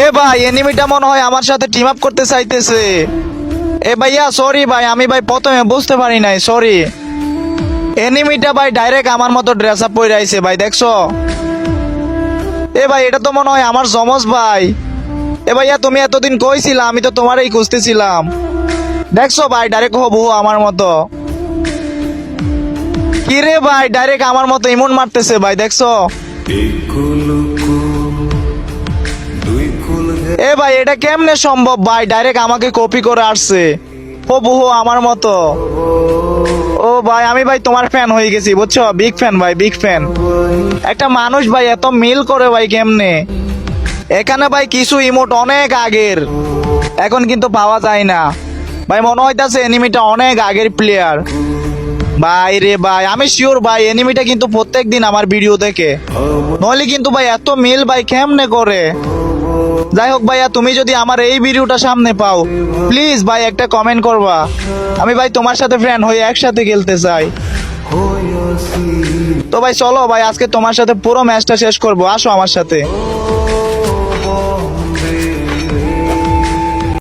এ ভাই এনিমিটা মনে হয় আমার সাথে টিম আপ করতে চাইতেছে। এ ভাইয়া সরি ভাই, আমি ভাই প্রথমে বুঝতে পারি নাই, সরি। এনিমিটা ভাই ডাইরেক্ট আমার মতো ড্রেস আপ পরে আইছে ভাই, দেখছো? এ ভাই এটা তো মনে হয় আমার জমজ ভাই। এ ভাইয়া তুমি এতদিন কইছিলা, আমি তো তোমারই খুঁজতেছিলাম। দেখছো ভাই ডাইরেক্ট হবু আমার মতো। কি রে ভাই ডাইরেক্ট আমার মতো ইমন মারতেছে ভাই, দেখছো? এ ভাই এটা কেমনে সম্ভব ভাই, ডাইরেক্ট আমাকে কপি করে আসছে হবু আমার মতো। ও ভাই আমি ভাই তোমার ফ্যান হয়ে গেছি বুঝছো, বিগ ফ্যান ভাই, বিগ ফ্যান। একটা মানুষ ভাই এত মিল করে ভাই কেমনে? এখানে ভাই কিছু ইমোট অনেক আগের, এখন কিন্তু পাওয়া যায় না ভাই। মনে হইতাছে এনিমিটা অনেক আগের প্লেয়ার ভাই রে ভাই। আমি শিওর ভাই এনিমিটা কিন্তু প্রত্যেক দিন আমার ভিডিও দেখে, নইলে কিন্তু ভাই এত মিল ভাই কেমনে করে? যাই হোক ভাইয়া, তুমি যদি আমার এই ভিডিওটা সামনে পাও প্লিজ ভাই একটা কমেন্ট করবা। আমি ভাই তোমার সাথে ফ্রেন্ড হয়ে একসাথে খেলতে চাই। তো ভাই চলো ভাই আজকে তোমার সাথে পুরো ম্যাচটা শেষ করবো, আসো আমার সাথে।